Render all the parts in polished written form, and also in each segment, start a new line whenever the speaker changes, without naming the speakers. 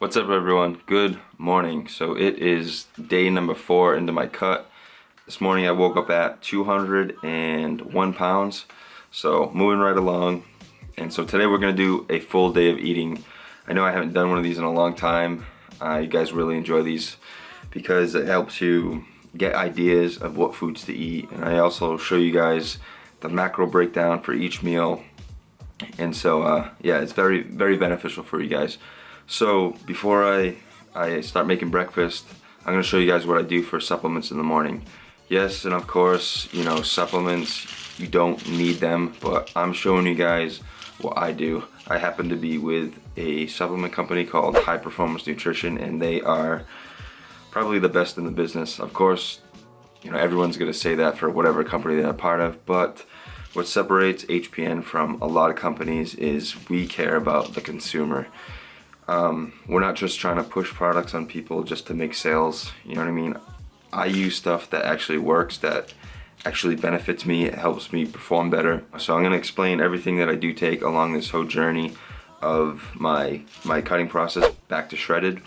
What's up everyone? Good morning. So it is day number 4 into my cut. This morning I woke up at 201 pounds. So moving right along. And so today we're going to do a full day of eating. I know I haven't done one of these in a long time. You guys really enjoy these because it helps you get ideas of what foods to eat. And I also show you guys the macro breakdown for each meal. And so yeah, it's very beneficial for you guys. So before I start making breakfast, I'm going to show you guys what I do for supplements in the morning. Yes, and of course, you know, supplements, you don't need them, but I'm showing you guys what I do. I happen to be with a supplement company called High Performance Nutrition, and they are probably the best in the business. Of course, you know, everyone's going to say that for whatever company they're a part of, but what separates HPN from a lot of companies is we care about the consumer. We're not just trying to push products on people just to make sales, you know what I mean? I use stuff that actually works, that actually benefits me, it helps me perform better. So I'm going to explain everything that I do take along this whole journey of my cutting process back to shredded.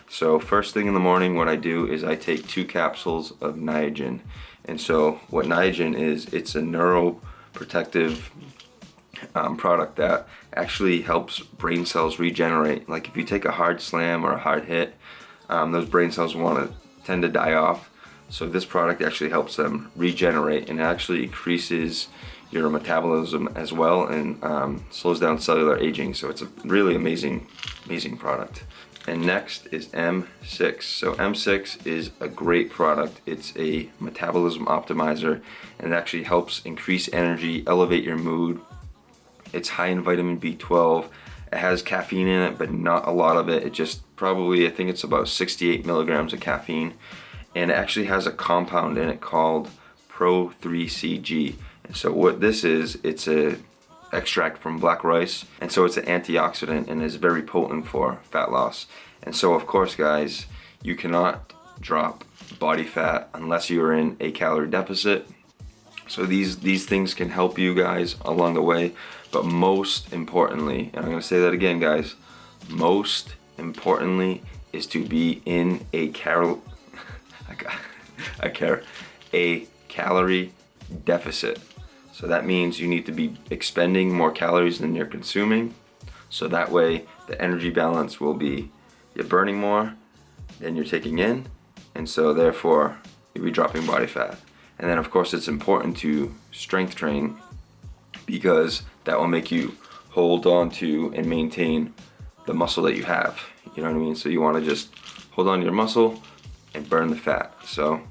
So first thing in the morning, what I do is I take 2 capsules of Niagen. And so what Niagen is, it's a neuroprotective product that actually helps brain cells regenerate. Like if you take a hard slam or a hard hit, those brain cells tend to die off. So this product actually helps them regenerate, and it actually increases your metabolism as well, and slows down cellular aging. So it's a really amazing product. And next is M6. So M6 is a great product. It's a metabolism optimizer, and it actually helps increase energy, elevate your mood. It's high in vitamin B12. It has caffeine in it, but not a lot of it. It just probably, I think it's about 68 milligrams of caffeine. And it actually has a compound in it called Pro3CG. And so what this is, it's a extract from black rice. And so it's an antioxidant and is very potent for fat loss. And so of course guys, you cannot drop body fat unless you're in a calorie deficit. So these things can help you guys along the way, but most importantly, and I'm going to say that again guys, most importantly is to be in a calorie deficit. So that means you need to be expending more calories than you're consuming, so that way the energy balance will be, you're burning more than you're taking in, and so therefore you'll be dropping body fat. And then of course it's important to strength train, because that will make you hold on to and maintain the muscle that you have. You know what I mean? So you want to just hold on to your muscle and burn the fat. So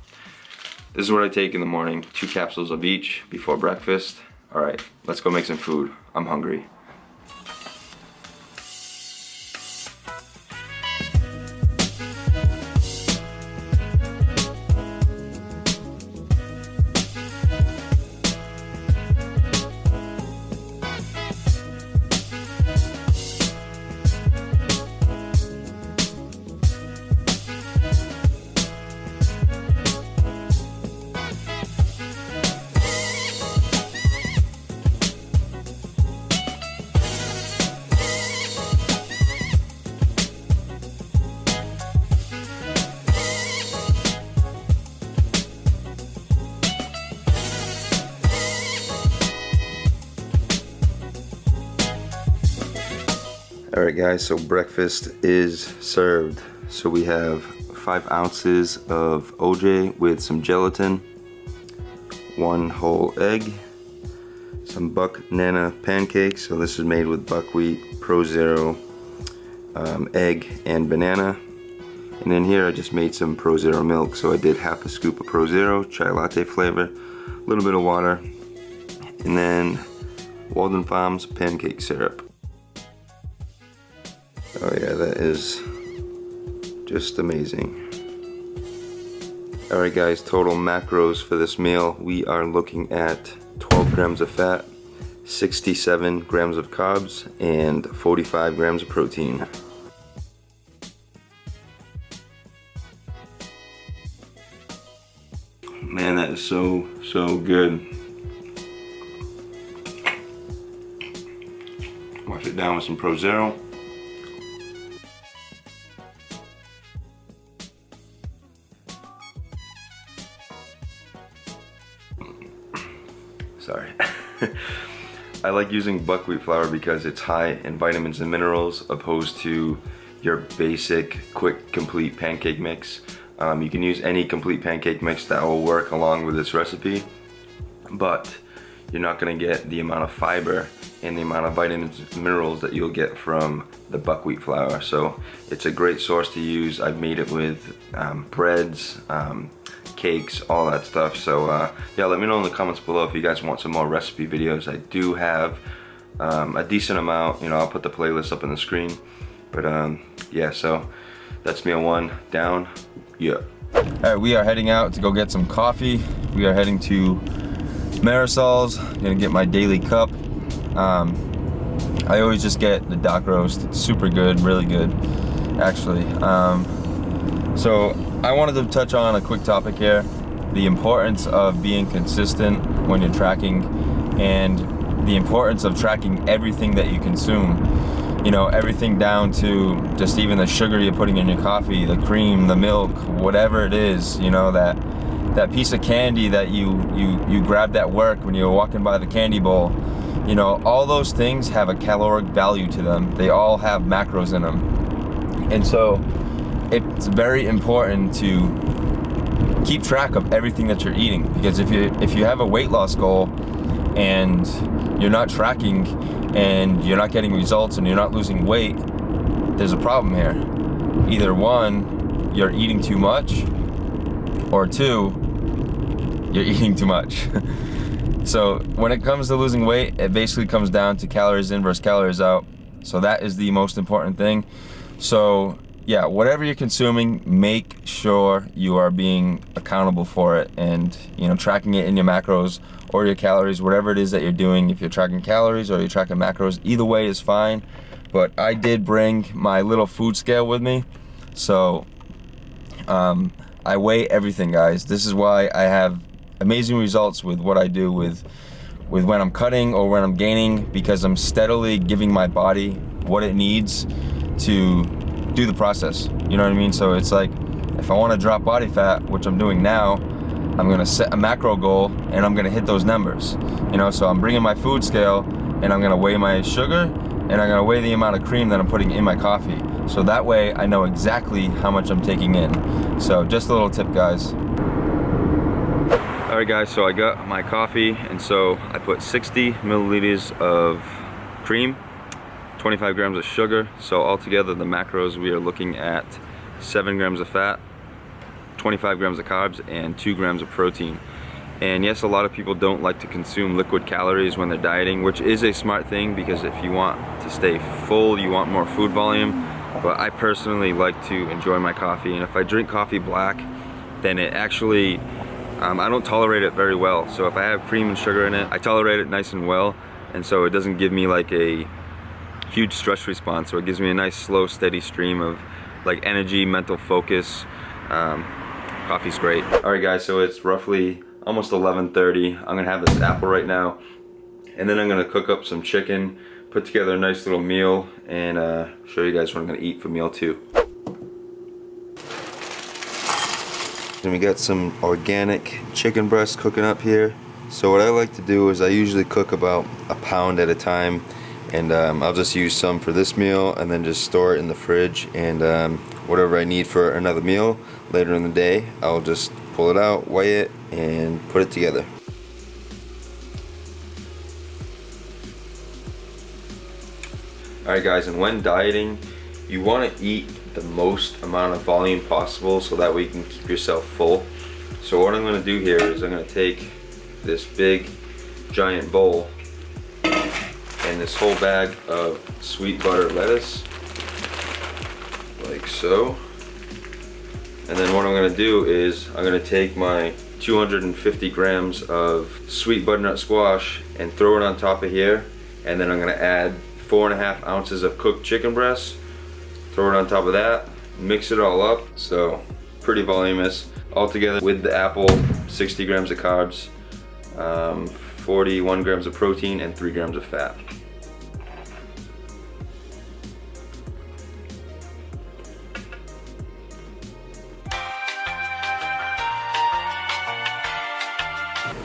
this is what I take in the morning, 2 capsules of each before breakfast. Alright, let's go make some food. I'm hungry. Alright guys, so breakfast is served. So we have 5 ounces of OJ with some gelatin, 1 whole egg, some Buck Nana pancakes. So this is made with buckwheat, Pro Zero, egg, and banana. And then here I just made some Pro Zero milk. So I did half a scoop of Pro Zero, chai latte flavor, a little bit of water, and then Walden Farms pancake syrup. Oh yeah, that is just amazing. Alright guys, total macros for this meal. We are looking at 12 grams of fat, 67 grams of carbs, and 45 grams of protein. Man, that is so good. Wash it down with some Pro Zero. sorry. I like using buckwheat flour because it's high in vitamins and minerals opposed to your basic, quick, complete pancake mix. You can use any complete pancake mix that will work along with this recipe, but you're not gonna get the amount of fiber and the amount of vitamins and minerals that you'll get from the buckwheat flour. So it's a great source to use. I've made it with breads, cakes, all that stuff. So yeah, let me know in the comments below if you guys want some more recipe videos. I do have a decent amount. You know, I'll put the playlist up on the screen. But yeah, so that's meal one down. Yeah. All right, we are heading out to go get some coffee. We are heading to Marisol's. Gonna get my daily cup. I always just get the dark roast. It's super good, really good, actually. So I wanted to touch on a quick topic here: the importance of being consistent when you're tracking, and the importance of tracking everything that you consume. You know, everything down to just even the sugar you're putting in your coffee, the cream, the milk, whatever it is. You know, that piece of candy that you grabbed at work when you were walking by the candy bowl. You know, all those things have a caloric value to them. They all have macros in them. And so it's very important to keep track of everything that you're eating, because if you have a weight loss goal and you're not tracking and you're not getting results and you're not losing weight, there's a problem here. Either one, you're eating too much, or two, you're eating too much. So when it comes to losing weight, it basically comes down to calories in versus calories out. So that is the most important thing. So yeah, whatever you're consuming, make sure you are being accountable for it, and you know, tracking it in your macros or your calories, whatever it is that you're doing. If you're tracking calories or you're tracking macros, either way is fine. But I did bring my little food scale with me, so I weigh everything, guys. This is why I have amazing results with what I do with when I'm cutting or when I'm gaining, because I'm steadily giving my body what it needs to do the process. You know what I mean? So it's like, if I want to drop body fat, which I'm doing now, I'm gonna set a macro goal and I'm gonna hit those numbers. You know, so I'm bringing my food scale and I'm gonna weigh my sugar and I'm gonna weigh the amount of cream that I'm putting in my coffee. So that way I know exactly how much I'm taking in. So just a little tip, guys. All right, guys, so I got my coffee, and so I put 60 milliliters of cream, 25 grams of sugar. So altogether, the macros, we are looking at 7 grams of fat, 25 grams of carbs, and 2 grams of protein. And yes, a lot of people don't like to consume liquid calories when they're dieting, which is a smart thing, because if you want to stay full, you want more food volume. But I personally like to enjoy my coffee, and if I drink coffee black, then it actually, I don't tolerate it very well. So if I have cream and sugar in it, I tolerate it nice and well, and so it doesn't give me like a huge stress response. So it gives me a nice, slow, steady stream of like energy, mental focus. Coffee's great. All right, guys, so it's roughly almost 11:30. I'm gonna have this apple right now, and then I'm gonna cook up some chicken, put together a nice little meal, and show you guys what I'm gonna eat for meal 2. And we got some organic chicken breast cooking up here. So what I like to do is I usually cook about a pound at a time, and I'll just use some for this meal and then just store it in the fridge, and whatever I need for another meal later in the day, I'll just pull it out, weigh it, and put it together. Alright, guys, and when dieting, you want to eat the most amount of volume possible so that way you can keep yourself full. So what I'm going to do here is I'm going to take this big giant bowl and this whole bag of sweet butter lettuce, like so. And then what I'm going to do is I'm going to take my 250 grams of sweet butternut squash and throw it on top of here, and then I'm going to add 4.5 ounces of cooked chicken breast, throw it on top of that, mix it all up. So pretty voluminous. Altogether with the apple, 60 grams of carbs, 41 grams of protein, and 3 grams of fat.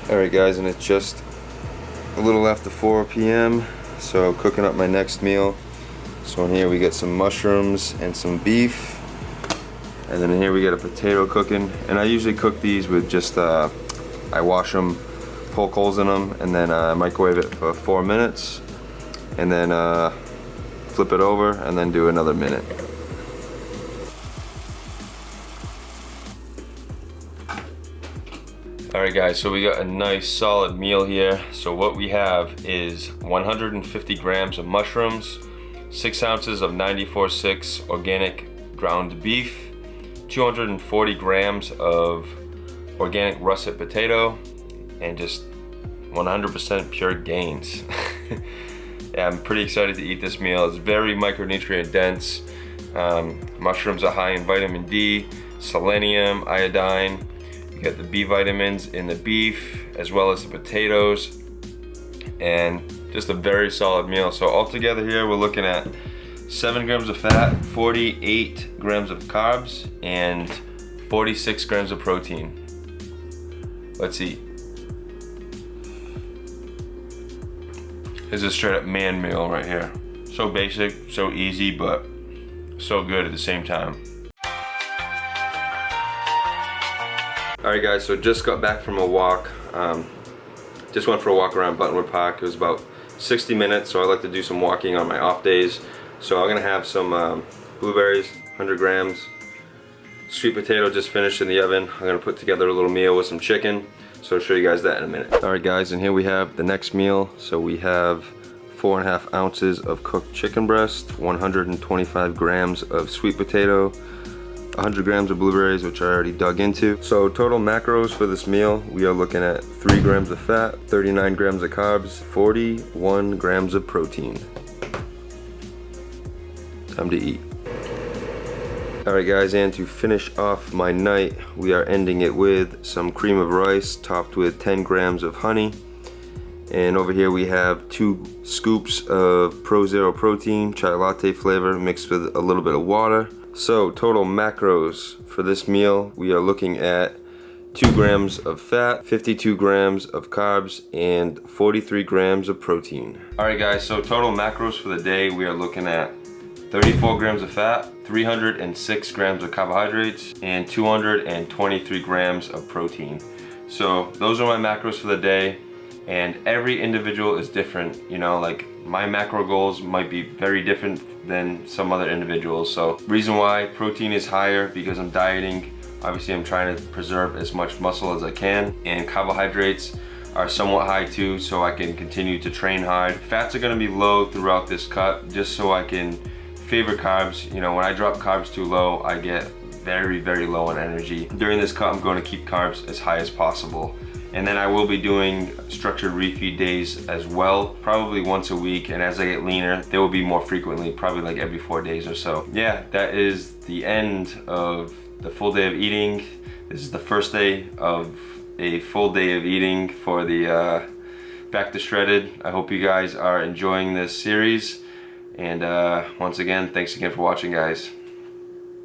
Alright, guys, and it's just a little after 4 p.m. so cooking up my next meal. So in here we get some mushrooms and some beef, and then in here we get a potato cooking. And I usually cook these with just I wash them, poke holes in them, and then microwave it for 4 minutes, and then flip it over and then do another minute. Alright guys, so we got a nice solid meal here. So what we have is 150 grams of mushrooms, 6 ounces of 94.6 organic ground beef, 240 grams of organic russet potato, and just 100% pure gains. Yeah, I'm pretty excited to eat this meal. It's very micronutrient dense. Mushrooms are high in vitamin D, selenium, iodine. You get the B vitamins in the beef as well as the potatoes, and just a very solid meal. So altogether here we're looking at 7 grams of fat, 48 grams of carbs, and 46 grams of protein. Let's eat. This is a straight up man meal right here. So basic, so easy, but so good at the same time. Alright guys, so just got back from a walk. Just went for a walk around Buttonwood Park. It was about 60 minutes, so I like to do some walking on my off days. So I'm gonna have some blueberries, 100 grams, sweet potato just finished in the oven. I'm gonna put together a little meal with some chicken. So I'll show you guys that in a minute. Alright guys, and here we have the next meal. So we have 4.5 ounces of cooked chicken breast, 125 grams of sweet potato, 100 grams of blueberries, which I already dug into. So total macros for this meal, we are looking at 3 grams of fat, 39 grams of carbs, 41 grams of protein. Time to eat. Alright guys, and to finish off my night, we are ending it with some cream of rice topped with 10 grams of honey. And over here we have 2 scoops of Pro Zero protein, chai latte flavor mixed with a little bit of water. So total macros for this meal, we are looking at 2 grams of fat, 52 grams of carbs, and 43 grams of protein. Alright guys, so total macros for the day, we are looking at 34 grams of fat, 306 grams of carbohydrates, and 223 grams of protein. So those are my macros for the day, and every individual is different. You know, like my macro goals might be very different than some other individuals. So reason why protein is higher, because I'm dieting. Obviously I'm trying to preserve as much muscle as I can, and carbohydrates are somewhat high too, so I can continue to train hard. Fats are gonna be low throughout this cut, just so I can favor carbs. You know, when I drop carbs too low, I get very, very low on energy. During this cut, I'm going to keep carbs as high as possible. And then I will be doing structured refeed days as well, probably once a week. And as I get leaner, they will be more frequently, probably like every 4 days or so. Yeah, that is the end of the full day of eating. This is the first day of a full day of eating for the Back to Shredded. I hope you guys are enjoying this series. And once again, thanks again for watching, guys.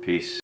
Peace.